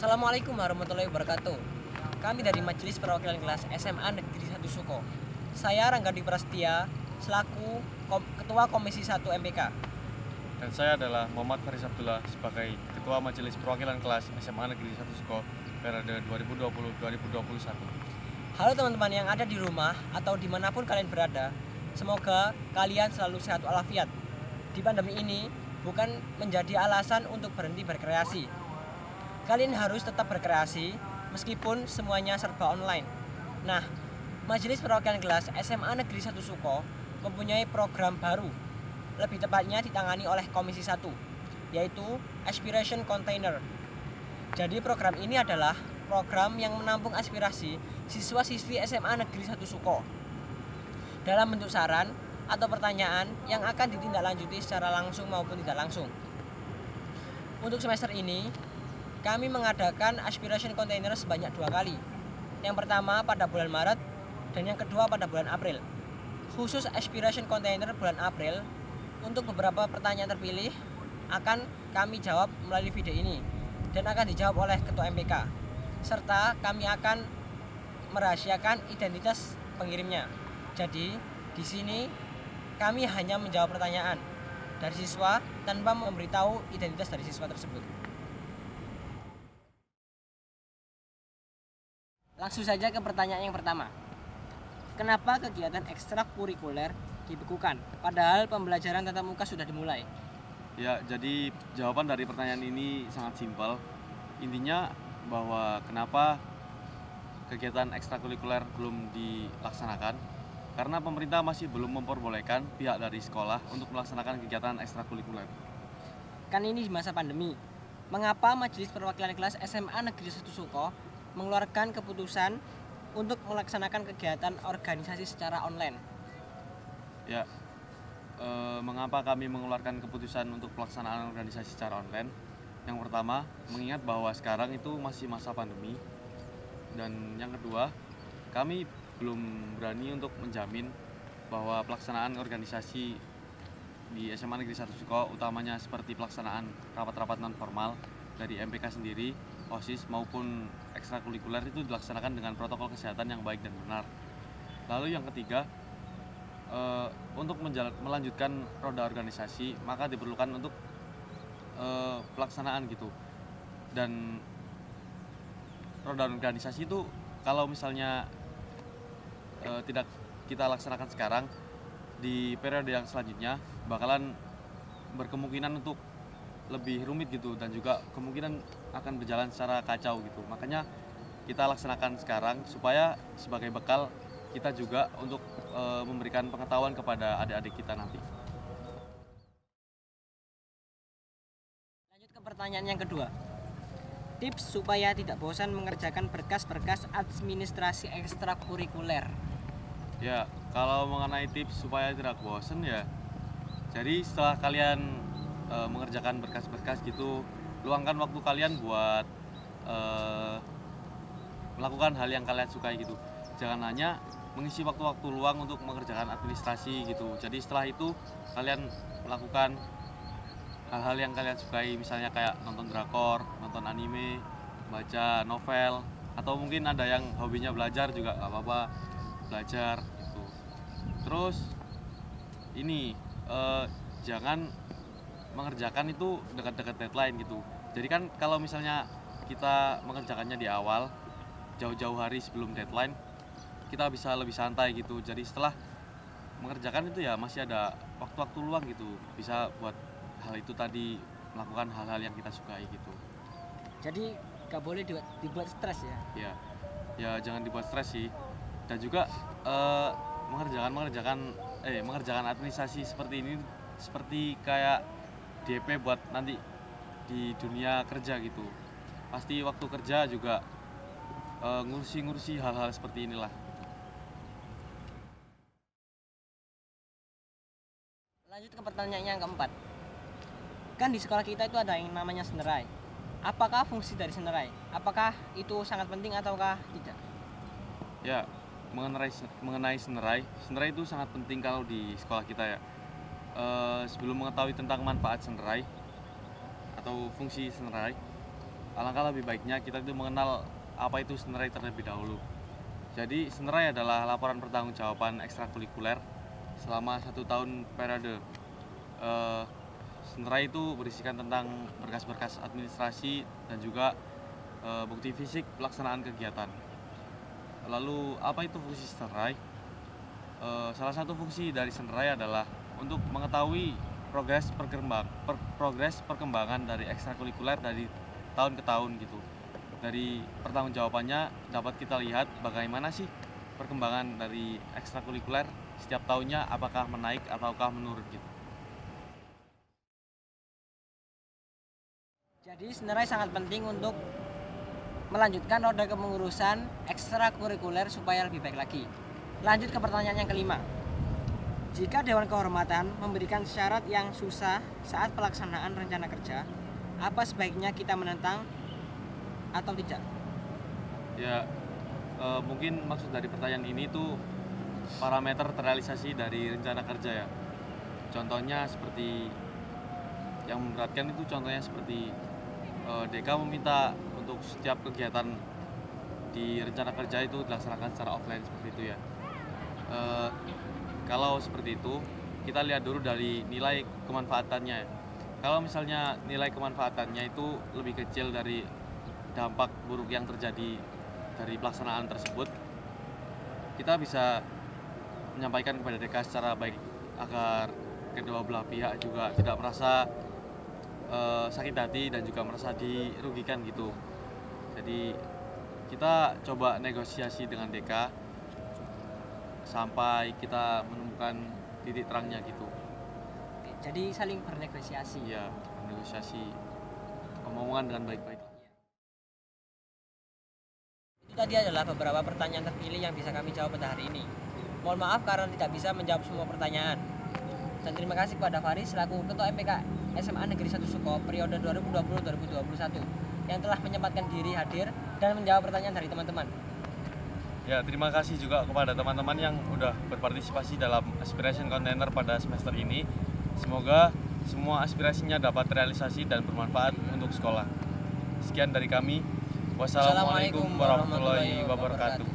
Assalamualaikum warahmatullahi wabarakatuh. Kami dari Majelis Perwakilan Kelas SMA Negeri 1 Suko. Saya Rangga Dwi Prastia selaku Ketua Komisi 1 MPK. Dan saya adalah Muhammad Faris Abdullah sebagai Ketua Majelis Perwakilan Kelas SMA Negeri 1 Suko periode 2020-2021. Halo teman-teman yang ada di rumah atau dimanapun kalian berada. Semoga kalian selalu sehat walafiat. Di pandemi ini bukan menjadi alasan untuk berhenti berkreasi. Kalian harus tetap berkreasi meskipun semuanya serba online. Nah, Majelis Perwakilan Kelas SMA Negeri 1 Suko mempunyai program baru, lebih tepatnya ditangani oleh Komisi 1, yaitu Aspiration Container. Jadi program ini adalah program yang menampung aspirasi siswa-siswi SMA Negeri 1 Suko dalam bentuk saran atau pertanyaan yang akan ditindaklanjuti secara langsung maupun tidak langsung. Untuk semester ini, kami mengadakan Aspiration Container sebanyak 2 kali. Yang pertama pada bulan Maret dan yang kedua pada bulan April. Khusus Aspiration Container bulan April, untuk beberapa pertanyaan terpilih akan kami jawab melalui video ini dan akan dijawab oleh Ketua MPK. Serta kami akan merahasiakan identitas pengirimnya. Jadi, di sini kami hanya menjawab pertanyaan dari siswa tanpa memberitahu identitas dari siswa tersebut. Langsung saja ke pertanyaan yang pertama. Kenapa kegiatan ekstrakurikuler dibekukan, padahal pembelajaran tatap muka sudah dimulai? Ya, jadi jawaban dari pertanyaan ini sangat simpel. Intinya bahwa kenapa kegiatan ekstrakurikuler belum dilaksanakan, karena pemerintah masih belum memperbolehkan pihak dari sekolah untuk melaksanakan kegiatan ekstrakurikuler. Kan ini di masa pandemi. Mengapa Majelis Perwakilan Kelas SMA Negeri 1 Suko mengeluarkan keputusan untuk melaksanakan kegiatan organisasi secara online? Ya, mengapa kami mengeluarkan keputusan untuk pelaksanaan organisasi secara online? Yang pertama, mengingat bahwa sekarang itu masih masa pandemi. Dan yang kedua, kami belum berani untuk menjamin bahwa pelaksanaan organisasi di SMA Negeri 1 Suko, utamanya seperti pelaksanaan rapat-rapat non formal dari MPK sendiri, OSIS maupun ekstrakurikuler itu dilaksanakan dengan protokol kesehatan yang baik dan benar. Lalu yang ketiga, untuk melanjutkan roda organisasi maka diperlukan untuk pelaksanaan gitu. Dan roda organisasi itu kalau misalnya tidak kita laksanakan sekarang, di periode yang selanjutnya bakalan berkemungkinan untuk lebih rumit gitu, dan juga kemungkinan akan berjalan secara kacau gitu. Makanya kita laksanakan sekarang supaya sebagai bekal kita juga untuk memberikan pengetahuan kepada adik-adik kita nanti. Lanjut ke pertanyaan yang kedua. Tips supaya tidak bosan mengerjakan berkas-berkas administrasi ekstrakurikuler. Ya, kalau mengenai tips supaya tidak bosan ya, jadi setelah kalian mengerjakan berkas-berkas gitu, luangkan waktu kalian buat melakukan hal yang kalian sukai gitu. Jangan hanya mengisi waktu-waktu luang untuk mengerjakan administrasi gitu. Jadi setelah itu kalian melakukan hal-hal yang kalian sukai, misalnya kayak nonton drakor, nonton anime, baca novel, atau mungkin ada yang hobinya belajar juga gak apa-apa, belajar gitu. Terus ini jangan mengerjakan itu dekat-dekat deadline gitu. Jadi kan kalau misalnya kita mengerjakannya di awal, jauh-jauh hari sebelum deadline, kita bisa lebih santai gitu. Jadi setelah mengerjakan itu ya masih ada waktu-waktu luang gitu, bisa buat hal itu tadi, melakukan hal-hal yang kita sukai gitu. Jadi gak boleh dibuat stres ya? Ya jangan dibuat stres sih. Dan juga mengerjakan administrasi seperti ini seperti kayak DP buat nanti di dunia kerja gitu. Pasti waktu kerja juga ngurusi hal-hal seperti inilah. Lanjut ke pertanyaan yang keempat. Kan di sekolah kita itu ada yang namanya senerai. Apakah fungsi dari senerai? Apakah itu sangat penting ataukah tidak? Ya, mengenai senerai itu sangat penting kalau di sekolah kita ya. Sebelum mengetahui tentang manfaat senerai atau fungsi senerai, alangkah lebih baiknya kita itu mengenal apa itu Senerai terlebih dahulu. Jadi Senerai adalah laporan pertanggungjawaban ekstrakurikuler selama 1 tahun periode. Eh, Senerai itu berisikan tentang berkas-berkas administrasi dan juga bukti fisik pelaksanaan kegiatan. Lalu apa itu fungsi Senerai? Salah satu fungsi dari Senerai adalah untuk mengetahui progres perkembangan dari ekstrakurikuler dari tahun ke tahun gitu. Dari pertanggungjawabannya dapat kita lihat bagaimana sih perkembangan dari ekstrakurikuler setiap tahunnya, apakah menaik ataukah menurun gitu. Jadi Senerai sangat penting untuk melanjutkan roda kepengurusan ekstrakurikuler supaya lebih baik lagi. Lanjut ke pertanyaan yang kelima. Jika Dewan Kehormatan memberikan syarat yang susah saat pelaksanaan rencana kerja, apa sebaiknya kita menentang atau tidak? Ya, mungkin maksud dari pertanyaan ini tuh parameter terrealisasi dari rencana kerja ya. Contohnya seperti yang memberatkan itu contohnya seperti DK meminta untuk setiap kegiatan di rencana kerja itu dilaksanakan secara offline seperti itu ya. Kalau seperti itu kita lihat dulu dari nilai kemanfaatannya. Kalau misalnya nilai kemanfaatannya itu lebih kecil dari dampak buruk yang terjadi dari pelaksanaan tersebut, kita bisa menyampaikan kepada DK secara baik agar kedua belah pihak juga tidak merasa sakit hati dan juga merasa dirugikan gitu. Jadi kita coba negosiasi dengan DK sampai kita menemukan titik terangnya gitu. Oke, jadi saling bernegosiasi. Ya, negosiasi omongan dengan baik-baik. Itu tadi adalah beberapa pertanyaan terpilih yang bisa kami jawab pada hari ini. Mohon maaf karena tidak bisa menjawab semua pertanyaan. Dan terima kasih kepada Faris selaku Ketua MPK SMA Negeri 1 Suko periode 2020-2021 yang telah menyempatkan diri hadir dan menjawab pertanyaan dari teman-teman. Ya, terima kasih juga kepada teman-teman yang udah berpartisipasi dalam Aspiration Container pada semester ini. Semoga semua aspirasinya dapat terrealisasi dan bermanfaat untuk sekolah. Sekian dari kami. Wassalamualaikum warahmatullahi wabarakatuh.